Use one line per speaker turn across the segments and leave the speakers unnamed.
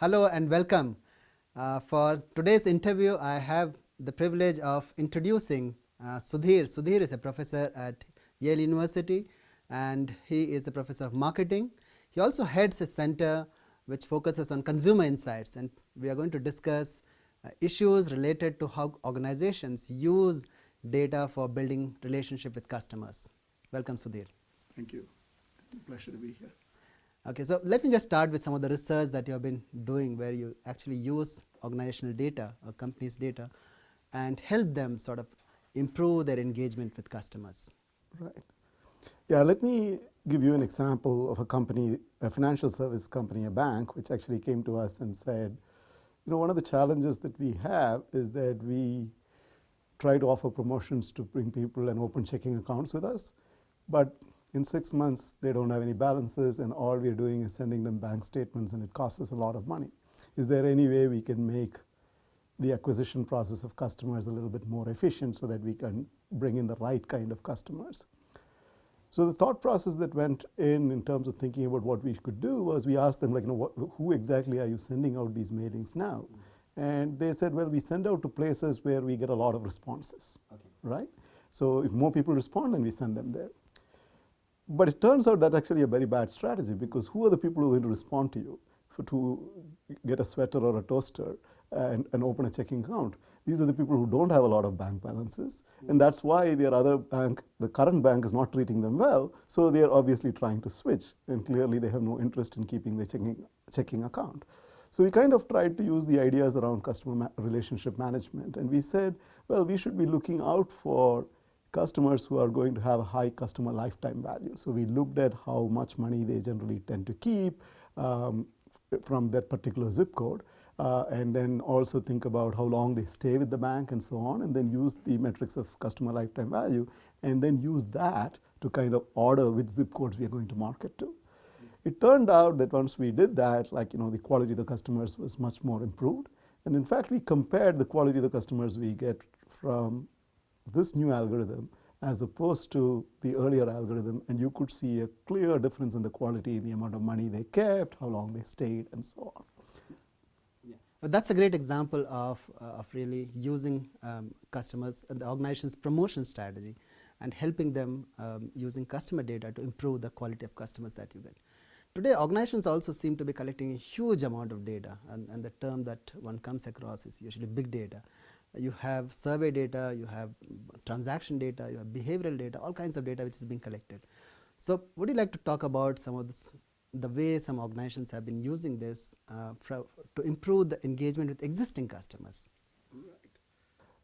Hello and welcome. For today's interview, I have the privilege of introducing Sudhir. Sudhir is a professor at Yale University and he is a professor of marketing. He also heads a center which focuses on consumer insights, and we are going to discuss issues related to how organizations use data for building relationship with customers. Welcome, Sudhir.
Thank you. Pleasure to be here.
Okay, so let me just start with some of the research that you have been doing where you actually use organizational data or companies' data and help them sort of improve their engagement with customers.
Right. Yeah, let me give you an example of a company, a financial service company, a bank, which actually came to us and said, you know, one of the challenges that we have is that we try to offer promotions to bring people and open checking accounts with us, but in 6 months they don't have any balances and all we're doing is sending them bank statements and it costs us a lot of money. Is there any way we can make the acquisition process of customers a little bit more efficient so that we can bring in the right kind of customers? So the thought process that went in terms of thinking about what we could do was we asked them, like, you know, who exactly are you sending out these mailings now? And they said, well, we send out to places where we get a lot of responses, right? So if more people respond, then we send them there. But it turns out that's actually a very bad strategy, because who are the people who are going to respond to you to get a sweater or a toaster and open a checking account? These are the people who don't have a lot of bank balances, and that's why their other bank, the current bank, is not treating them well, so they are obviously trying to switch, and clearly they have no interest in keeping their checking account. So we kind of tried to use the ideas around customer relationship management, and we said, well, we should be looking out for customers who are going to have a high customer lifetime value. So we looked at how much money they generally tend to keep from that particular zip code, and then also think about how long they stay with the bank and so on, and then use the metrics of customer lifetime value, and then use that to kind of order which zip codes we are going to market to. It turned out that once we did that, like, you know, the quality of the customers was much more improved, and in fact we compared the quality of the customers we get from this new algorithm as opposed to the earlier algorithm, and you could see a clear difference in the quality, the amount of money they kept, how long they stayed, and so on.
Yeah. But that's a great example of really using customers, the organization's promotion strategy, and helping them using customer data to improve the quality of customers that you get. Today, organizations also seem to be collecting a huge amount of data, and the term that one comes across is usually big data. You have survey data, you have transaction data, you have behavioral data, all kinds of data which is being collected. So would you like to talk about some of this, the way some organizations have been using this to improve the engagement with existing customers?
Right.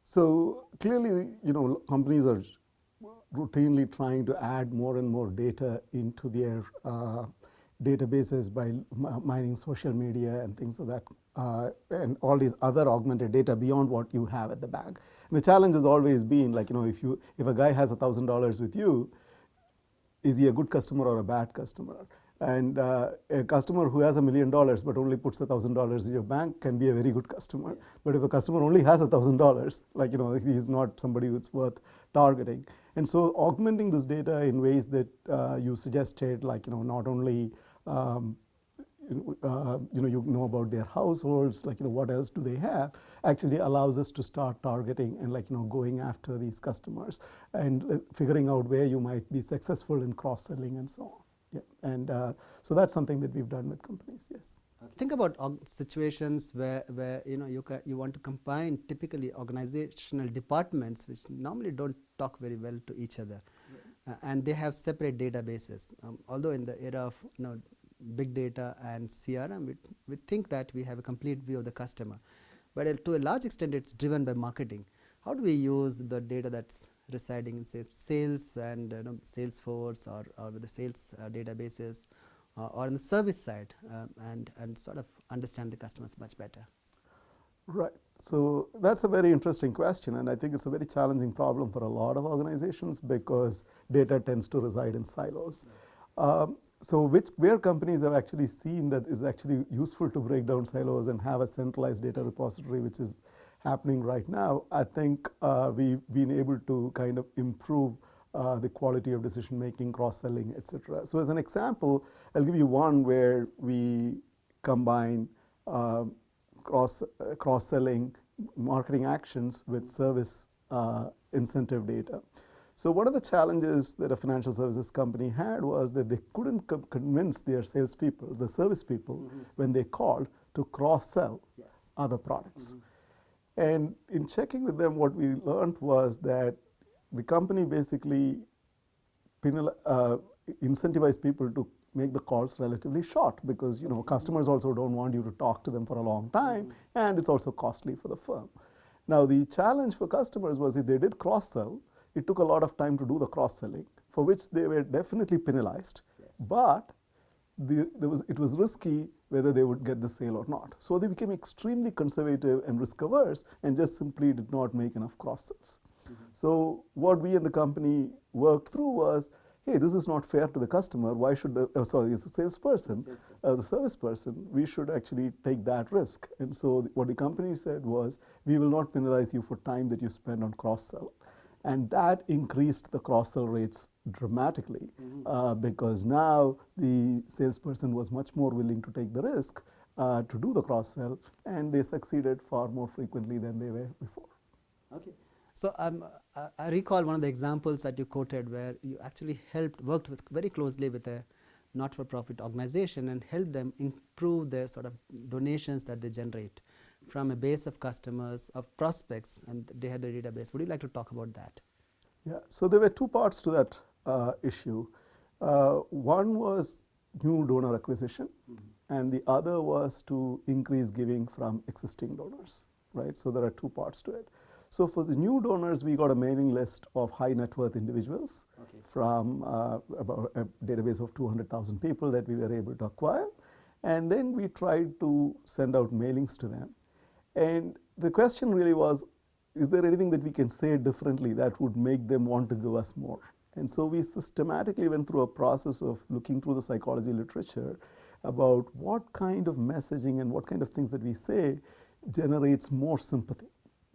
So clearly, you know, companies are routinely trying to add more and more data into their databases by mining social media and things of that, and all these other augmented data beyond what you have at the bank. And the challenge has always been, like, you know, if a guy has $1,000 with you, is he a good customer or a bad customer? And a customer who has $1 million but only puts $1,000 in your bank can be a very good customer. But if a customer only has $1,000, like, you know, he's not somebody who's worth targeting. And so augmenting this data in ways that you suggested, like, you know, not only you know about their households, like, you know, what else do they have, actually allows us to start targeting and, like, you know, going after these customers and figuring out where you might be successful in cross-selling and so on. Yeah. And so that's something that we've done with companies, yes.
Think about situations where you know you want to combine typically organizational departments which normally don't talk very well to each other, and they have separate databases. Although in the era of, you know, big data and CRM, we think that we have a complete view of the customer, but to a large extent it's driven by marketing. How do we use the data that's residing in, say, sales and Salesforce or with the sales databases or on the service side and sort of understand the customers much better?
Right. So that's a very interesting question, and I think it's a very challenging problem for a lot of organizations because data tends to reside in silos. So where companies have actually seen that is actually useful to break down silos and have a centralized data repository, which is happening right now, I think we've been able to kind of improve the quality of decision making, cross-selling, etc. So as an example, I'll give you one where we combine cross-selling marketing actions with service incentive data. So one of the challenges that a financial services company had was that they couldn't convince their salespeople, the service people, when they called, to cross-sell other products. And in checking with them, what we learned was that the company basically incentivize people to make the calls relatively short, because customers also don't want you to talk to them for a long time, and it's also costly for the firm. Now the challenge for customers was, if they did cross-sell, it took a lot of time to do the cross-selling, for which they were definitely penalized, but it was risky whether they would get the sale or not. So they became extremely conservative and risk-averse, and just simply did not make enough cross-sells. So what we in the company worked through was, hey, this is not fair to the customer. Why should the salesperson, the service person, we should actually take that risk. And so what the company said was, we will not penalize you for time that you spend on cross-sell. And that increased the cross-sell rates dramatically, because now the salesperson was much more willing to take the risk to do the cross-sell, and they succeeded far more frequently than they were before.
Okay. So I recall one of the examples that you quoted, where you actually worked very closely with a not-for-profit organization and helped them improve their sort of donations that they generate from a base of customers, of prospects, and they had a database. Would you like to talk about that?
Yeah, so there were two parts to that issue. One was new donor acquisition, and the other was to increase giving from existing donors, right? So there are two parts to it. So for the new donors, we got a mailing list of high net worth individuals from about a database of 200,000 people that we were able to acquire. And then we tried to send out mailings to them. And the question really was, is there anything that we can say differently that would make them want to give us more? And so we systematically went through a process of looking through the psychology literature about what kind of messaging and what kind of things that we say generates more sympathy.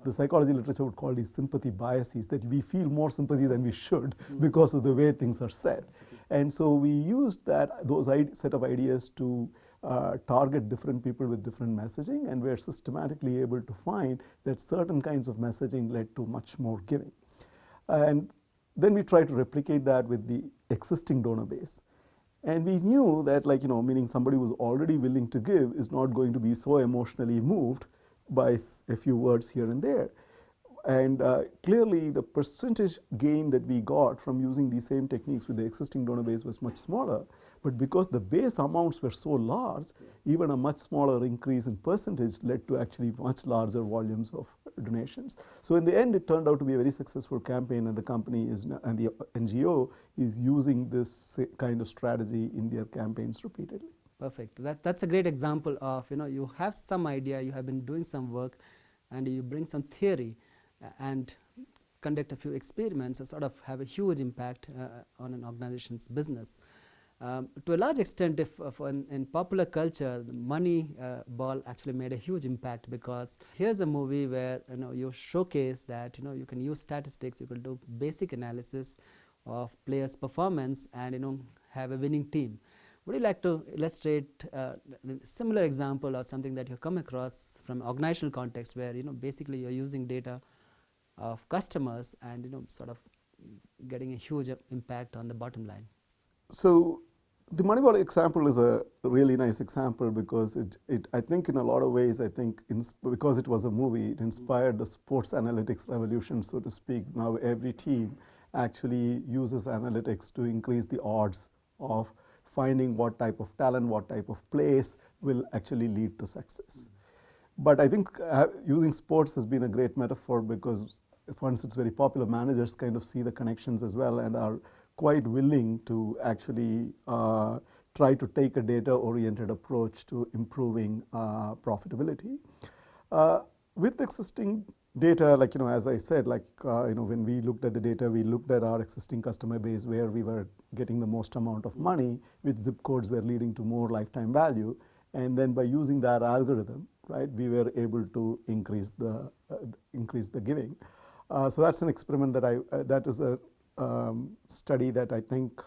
The psychology literature would call these sympathy biases, that we feel more sympathy than we should because of the way things are said. And so we used those set of ideas to target different people with different messaging, and we're systematically able to find that certain kinds of messaging led to much more giving. And then we tried to replicate that with the existing donor base. And we knew that, meaning somebody who's already willing to give is not going to be so emotionally moved by a few words here and there. And clearly the percentage gain that we got from using these same techniques with the existing donor base was much smaller. But because the base amounts were so large, even a much smaller increase in percentage led to actually much larger volumes of donations. So in the end, it turned out to be a very successful campaign, and the company and the NGO is using this kind of strategy in their campaigns repeatedly.
Perfect. That's a great example of, you have some idea, you have been doing some work, and you bring some theory and conduct a few experiments and sort of have a huge impact on an organization's business. To a large extent, in popular culture, the money ball actually made a huge impact, because here's a movie where you showcase that you can use statistics, you can do basic analysis of players' performance, and have a winning team. Would you like to illustrate a similar example or something that you come across from organizational context, where basically you're using data of customers and sort of getting a huge impact on the bottom line?
So the Moneyball example is a really nice example, because I think in a lot of ways, because it was a movie, it inspired the sports analytics revolution, so to speak. Now every team actually uses analytics to increase the odds of finding what type of talent, what type of place will actually lead to success. But I think using sports has been a great metaphor, because once it's very popular, managers kind of see the connections as well and are quite willing to actually try to take a data-oriented approach to improving profitability. With existing data, as I said, when we looked at the data, we looked at our existing customer base where we were getting the most amount of money, which zip codes were leading to more lifetime value. And then by using that algorithm, right, we were able to increase the giving. So that's an experiment that is a study that I think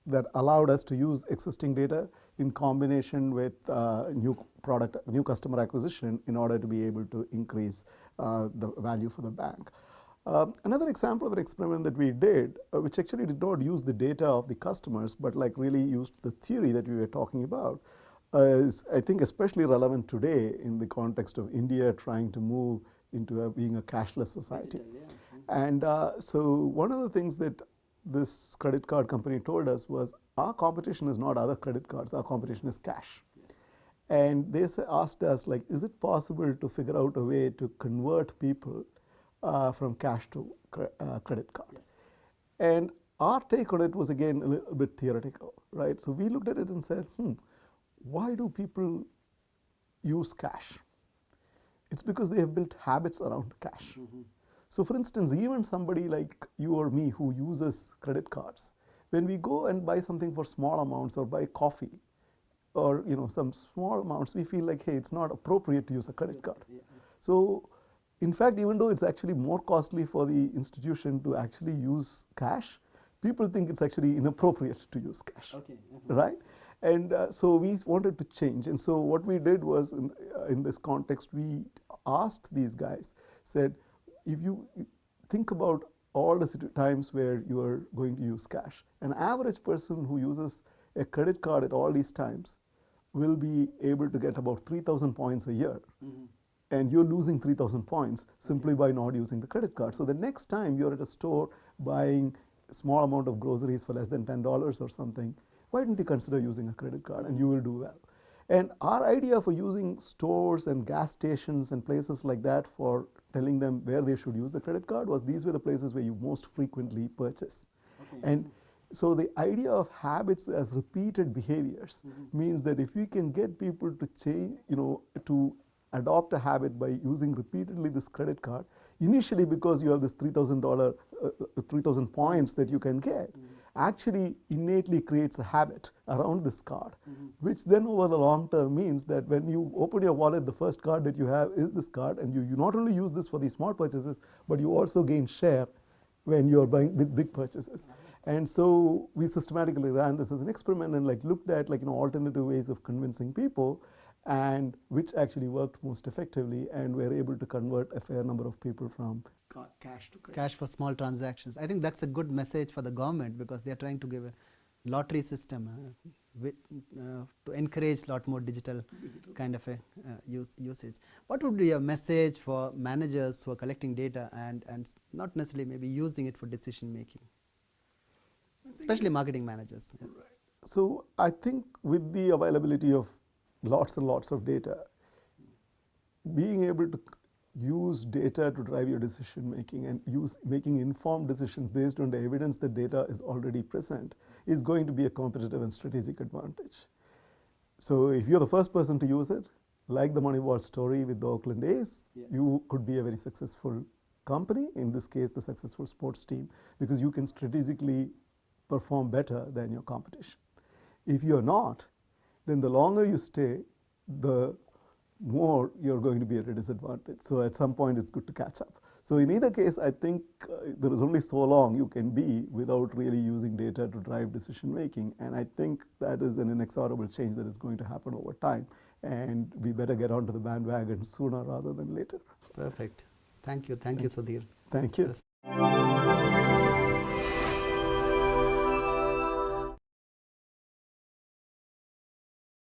that allowed us to use existing data in combination with new customer acquisition in order to be able to increase the value for the bank. Another example of an experiment that we did, which actually did not use the data of the customers, but like really used the theory that we were talking about, is I think especially relevant today in the context of India trying to move into being a cashless society. And so one of the things that this credit card company told us was our competition is not other credit cards, our competition is cash. And they asked us, like, is it possible to figure out a way to convert people from cash to credit card? And our take on it was again a little bit theoretical, right? So we looked at it and said, why do people use cash? It's because they have built habits around cash. So for instance, even somebody like you or me who uses credit cards, when we go and buy something for small amounts or buy coffee or some small amounts, we feel like, hey, it's not appropriate to use a credit card. So in fact, even though it's actually more costly for the institution to actually use cash, people think it's actually inappropriate to use cash, right? And so we wanted to change. And so what we did was, in this context, we asked these guys, said, if you think about all the times where you are going to use cash, an average person who uses a credit card at all these times will be able to get about 3,000 points a year. And you're losing 3,000 points simply by not using the credit card. So the next time you're at a store buying a small amount of groceries for less than $10 or something, why don't you consider using a credit card, and you will do well. And our idea for using stores and gas stations and places like that for telling them where they should use the credit card was these were the places where you most frequently purchase. And so the idea of habits as repeated behaviors means that if you can get people to change, to adopt a habit by using repeatedly this credit card, initially because you have this $3,000 points that you can get, actually innately creates a habit around this card, which then over the long term means that when you open your wallet, the first card that you have is this card, and you not only use this for these small purchases, but you also gain share when you're buying with big purchases. And so we systematically ran this as an experiment and looked at alternative ways of convincing people, and which actually worked most effectively, and we're able to convert a fair number of people from cash to credit.
Cash for small transactions. I think that's a good message for the government, because they are trying to give a lottery system to encourage a lot more digital kind of a usage. What would be a message for managers who are collecting data and not necessarily maybe using it for decision making, especially marketing managers?
So I think with the availability of lots and lots of data, being able to use data to drive your decision making and making informed decisions based on the evidence that data is already present is going to be a competitive and strategic advantage. So if you're the first person to use it, like the Moneyball story with the Oakland A's, you could be a very successful company, in this case the successful sports team, because you can strategically perform better than your competition. If you're not, then the longer you stay, the more you're going to be at a disadvantage. So at some point it's good to catch up. So in either case, I think there is only so long you can be without really using data to drive decision making. And I think that is an inexorable change that is going to happen over time. And we better get onto the bandwagon sooner rather than later.
Perfect. Thank you. Thank you, Sudhir.
Thank you.